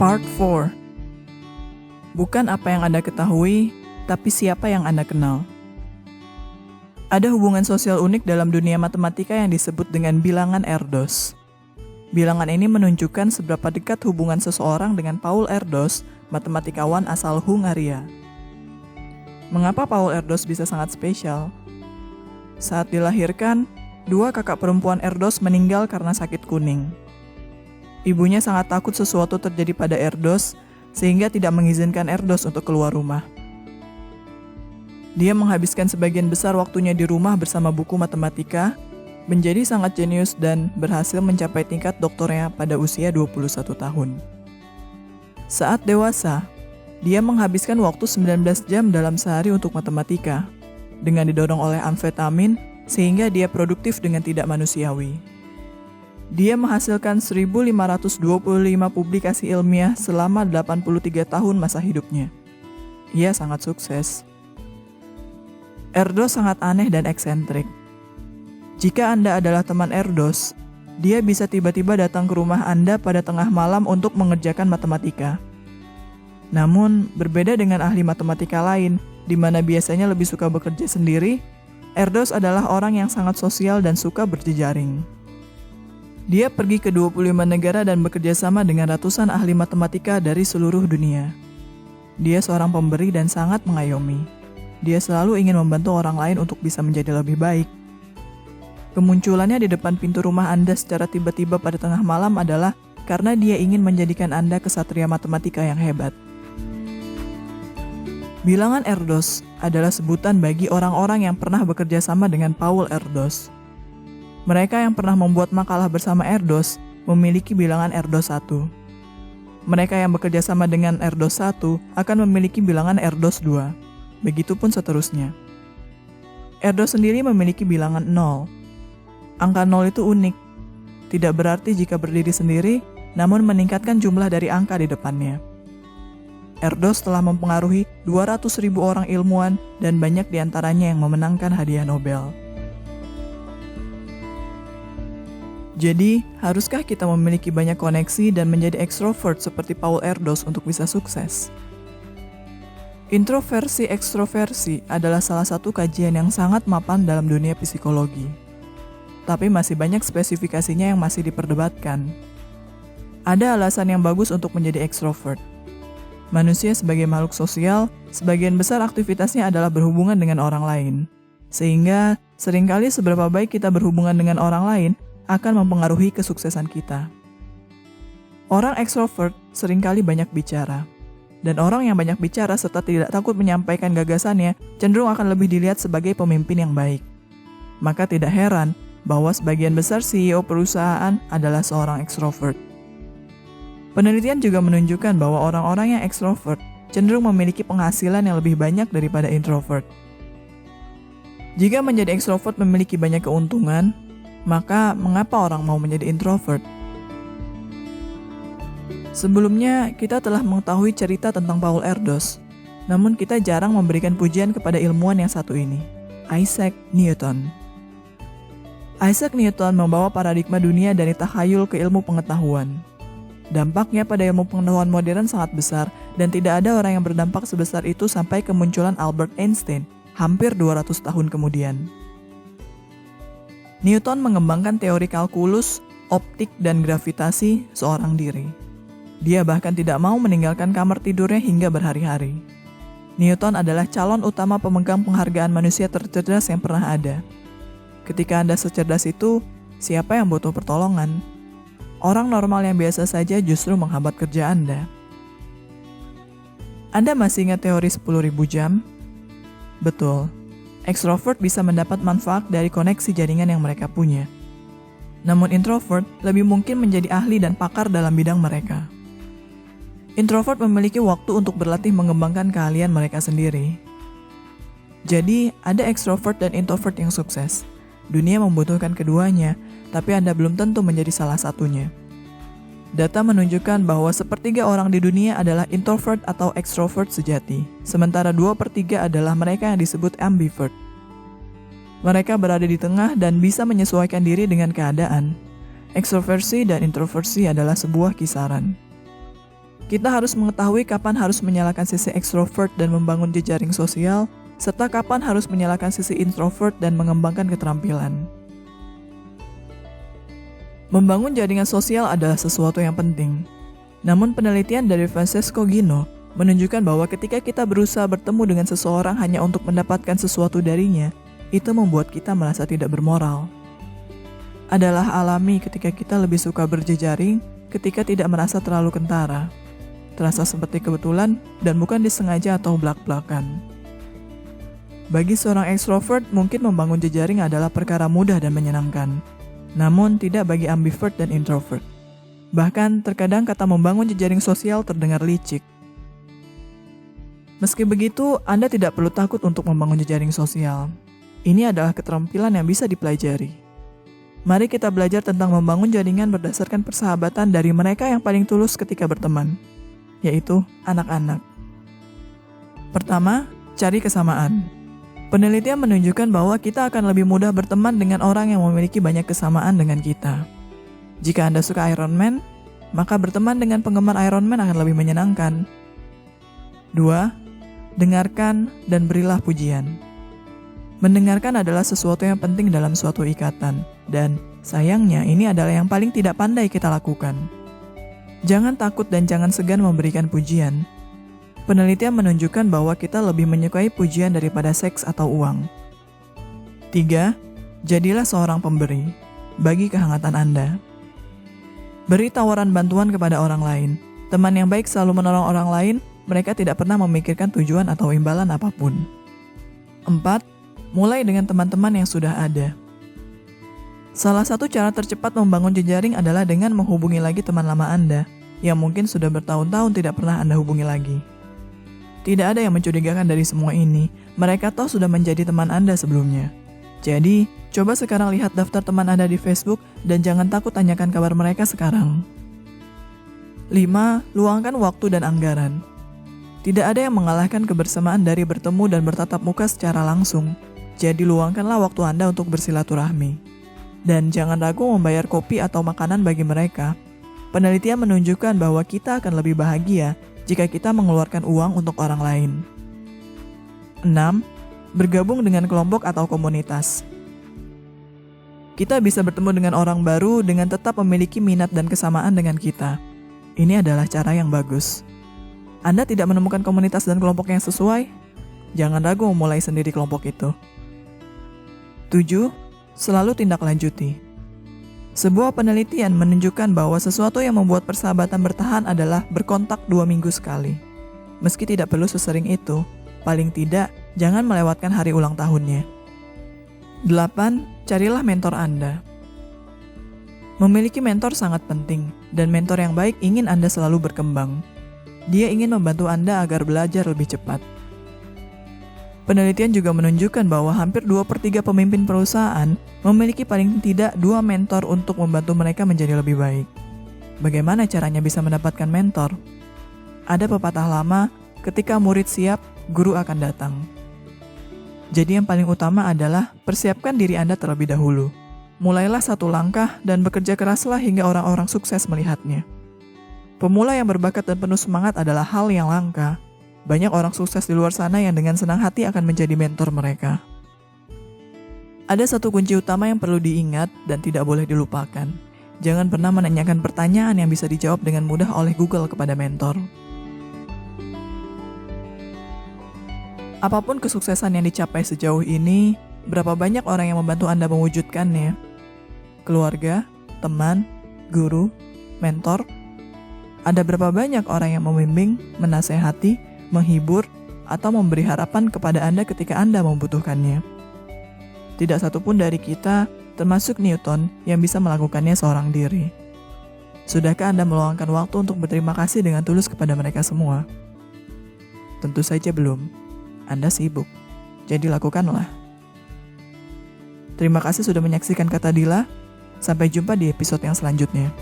Part 4. Bukan apa yang Anda ketahui, tapi siapa yang Anda kenal. Ada hubungan sosial unik dalam dunia matematika yang disebut dengan bilangan Erdos. Bilangan ini menunjukkan seberapa dekat hubungan seseorang dengan Paul Erdos, matematikawan asal Hungaria. Mengapa Paul Erdos bisa sangat spesial? Saat dilahirkan, 2 kakak perempuan Erdos meninggal karena sakit kuning. Ibunya sangat takut sesuatu terjadi pada Erdos, sehingga tidak mengizinkan Erdos untuk keluar rumah. Dia menghabiskan sebagian besar waktunya di rumah bersama buku matematika, menjadi sangat jenius dan berhasil mencapai tingkat doktornya pada usia 21 tahun. Saat dewasa, dia menghabiskan waktu 19 jam dalam sehari untuk matematika, dengan didorong oleh amfetamin, sehingga dia produktif dengan tidak manusiawi. Dia menghasilkan 1.525 publikasi ilmiah selama 83 tahun masa hidupnya. Ia sangat sukses. Erdos sangat aneh dan eksentrik. Jika Anda adalah teman Erdos, dia bisa tiba-tiba datang ke rumah Anda pada tengah malam untuk mengerjakan matematika. Namun, berbeda dengan ahli matematika lain, di mana biasanya lebih suka bekerja sendiri, Erdos adalah orang yang sangat sosial dan suka berjejaring. Dia pergi ke 25 negara dan bekerja sama dengan ratusan ahli matematika dari seluruh dunia. Dia seorang pemberi dan sangat mengayomi. Dia selalu ingin membantu orang lain untuk bisa menjadi lebih baik. Kemunculannya di depan pintu rumah Anda secara tiba-tiba pada tengah malam adalah karena dia ingin menjadikan Anda kesatria matematika yang hebat. Bilangan Erdos adalah sebutan bagi orang-orang yang pernah bekerja sama dengan Paul Erdos. Mereka yang pernah membuat makalah bersama Erdos memiliki bilangan Erdos 1. Mereka yang bekerja sama dengan Erdos 1 akan memiliki bilangan Erdos 2. Begitupun seterusnya. Erdos sendiri memiliki bilangan 0. Angka 0 itu unik. Tidak berarti jika berdiri sendiri, namun meningkatkan jumlah dari angka di depannya. Erdos telah mempengaruhi 200.000 orang ilmuwan dan banyak diantaranya yang memenangkan hadiah Nobel. Jadi, haruskah kita memiliki banyak koneksi dan menjadi ekstrovert seperti Paul Erdos untuk bisa sukses? Introversi-ekstroversi adalah salah satu kajian yang sangat mapan dalam dunia psikologi. Tapi masih banyak spesifikasinya yang masih diperdebatkan. Ada alasan yang bagus untuk menjadi ekstrovert. Manusia sebagai makhluk sosial, sebagian besar aktivitasnya adalah berhubungan dengan orang lain. Sehingga, seringkali seberapa baik kita berhubungan dengan orang lain akan mempengaruhi kesuksesan kita. Orang ekstrovert seringkali banyak bicara. Dan orang yang banyak bicara serta tidak takut menyampaikan gagasannya cenderung akan lebih dilihat sebagai pemimpin yang baik. Maka tidak heran bahwa sebagian besar CEO perusahaan adalah seorang ekstrovert. Penelitian juga menunjukkan bahwa orang-orang yang ekstrovert cenderung memiliki penghasilan yang lebih banyak daripada introvert. Jika menjadi ekstrovert memiliki banyak keuntungan, maka mengapa orang mau menjadi introvert? Sebelumnya, kita telah mengetahui cerita tentang Paul Erdos, namun kita jarang memberikan pujian kepada ilmuwan yang satu ini, Isaac Newton. Isaac Newton membawa paradigma dunia dari takhayul ke ilmu pengetahuan. Dampaknya pada ilmu pengetahuan modern sangat besar dan tidak ada orang yang berdampak sebesar itu sampai kemunculan Albert Einstein hampir 200 tahun kemudian. Newton mengembangkan teori kalkulus, optik, dan gravitasi seorang diri. Dia bahkan tidak mau meninggalkan kamar tidurnya hingga berhari-hari. Newton adalah calon utama pemegang penghargaan manusia tercerdas yang pernah ada. Ketika Anda secerdas itu, siapa yang butuh pertolongan? Orang normal yang biasa saja justru menghambat kerja Anda. Anda masih ingat teori 10.000 jam? Betul. Ekstrovert bisa mendapat manfaat dari koneksi jaringan yang mereka punya. Namun introvert lebih mungkin menjadi ahli dan pakar dalam bidang mereka. Introvert memiliki waktu untuk berlatih mengembangkan keahlian mereka sendiri. Jadi, ada ekstrovert dan introvert yang sukses. Dunia membutuhkan keduanya, tapi Anda belum tentu menjadi salah satunya. Data menunjukkan bahwa 1/3 orang di dunia adalah introvert atau extrovert sejati, sementara 2/3 adalah mereka yang disebut ambivert. Mereka berada di tengah dan bisa menyesuaikan diri dengan keadaan. Ekstroversi dan introversi adalah sebuah kisaran. Kita harus mengetahui kapan harus menyalakan sisi ekstrovert dan membangun jejaring sosial, serta kapan harus menyalakan sisi introvert dan mengembangkan keterampilan. Membangun jaringan sosial adalah sesuatu yang penting. Namun penelitian dari Francesco Gino menunjukkan bahwa ketika kita berusaha bertemu dengan seseorang hanya untuk mendapatkan sesuatu darinya, itu membuat kita merasa tidak bermoral. Adalah alami ketika kita lebih suka berjejaring ketika tidak merasa terlalu kentara. Terasa seperti kebetulan dan bukan disengaja atau blak-blakan. Bagi seorang ekstrovert, mungkin membangun jejaring adalah perkara mudah dan menyenangkan. Namun tidak bagi ambivert dan introvert. Bahkan terkadang kata membangun jejaring sosial terdengar licik. Meski begitu, Anda tidak perlu takut untuk membangun jejaring sosial. Ini adalah keterampilan yang bisa dipelajari. Mari kita belajar tentang membangun jaringan berdasarkan persahabatan dari mereka yang paling tulus ketika berteman, yaitu anak-anak. Pertama, cari kesamaan. Penelitian menunjukkan bahwa kita akan lebih mudah berteman dengan orang yang memiliki banyak kesamaan dengan kita. Jika Anda suka Iron Man, maka berteman dengan penggemar Iron Man akan lebih menyenangkan. 2. Dengarkan dan berilah pujian. Mendengarkan adalah sesuatu yang penting dalam suatu ikatan, dan sayangnya ini adalah yang paling tidak pandai kita lakukan. Jangan takut dan jangan segan memberikan pujian. Penelitian menunjukkan bahwa kita lebih menyukai pujian daripada seks atau uang. 3. Jadilah seorang pemberi. Bagi kehangatan Anda. Beri tawaran bantuan kepada orang lain. Teman yang baik selalu menolong orang lain, mereka tidak pernah memikirkan tujuan atau imbalan apapun. 4. Mulai dengan teman-teman yang sudah ada. Salah satu cara tercepat membangun jejaring adalah dengan menghubungi lagi teman lama Anda, yang mungkin sudah bertahun-tahun tidak pernah Anda hubungi lagi. Tidak ada yang mencurigakan dari semua ini, mereka toh sudah menjadi teman Anda sebelumnya. Jadi, coba sekarang lihat daftar teman Anda di Facebook dan jangan takut tanyakan kabar mereka sekarang. 5. Luangkan waktu dan anggaran. Tidak ada yang mengalahkan kebersamaan dari bertemu dan bertatap muka secara langsung. Jadi luangkanlah waktu Anda untuk bersilaturahmi. Dan jangan ragu membayar kopi atau makanan bagi mereka. Penelitian menunjukkan bahwa kita akan lebih bahagia jika kita mengeluarkan uang untuk orang lain. 6. Bergabung dengan kelompok atau komunitas. Kita bisa bertemu dengan orang baru dengan tetap memiliki minat dan kesamaan dengan kita. Ini adalah cara yang bagus. Anda tidak menemukan komunitas dan kelompok yang sesuai? Jangan ragu memulai sendiri kelompok itu. 7. Selalu tindak lanjuti. Sebuah penelitian menunjukkan bahwa sesuatu yang membuat persahabatan bertahan adalah berkontak 2 minggu sekali. Meski tidak perlu sesering itu, paling tidak jangan melewatkan hari ulang tahunnya. 8. Carilah mentor Anda. Memiliki mentor sangat penting, dan mentor yang baik ingin Anda selalu berkembang. Dia ingin membantu Anda agar belajar lebih cepat. Penelitian juga menunjukkan bahwa hampir 2/3 pemimpin perusahaan memiliki paling tidak 2 mentor untuk membantu mereka menjadi lebih baik. Bagaimana caranya bisa mendapatkan mentor? Ada pepatah lama, ketika murid siap, guru akan datang. Jadi yang paling utama adalah persiapkan diri Anda terlebih dahulu. Mulailah satu langkah dan bekerja keraslah hingga orang-orang sukses melihatnya. Pemula yang berbakat dan penuh semangat adalah hal yang langka. Banyak orang sukses di luar sana yang dengan senang hati akan menjadi mentor mereka. Ada satu kunci utama yang perlu diingat dan tidak boleh dilupakan. Jangan pernah menanyakan pertanyaan yang bisa dijawab dengan mudah oleh Google kepada mentor. Apapun kesuksesan yang dicapai sejauh ini, berapa banyak orang yang membantu Anda mewujudkannya? Keluarga, teman, guru, mentor? Ada berapa banyak orang yang membimbing, menasehati, menghibur, atau memberi harapan kepada Anda ketika Anda membutuhkannya? Tidak satupun dari kita, termasuk Newton, yang bisa melakukannya seorang diri. Sudahkah Anda meluangkan waktu untuk berterima kasih dengan tulus kepada mereka semua? Tentu saja belum. Anda sibuk, jadi lakukanlah. Terima kasih sudah menyaksikan Kata Dila. Sampai jumpa di episode yang selanjutnya.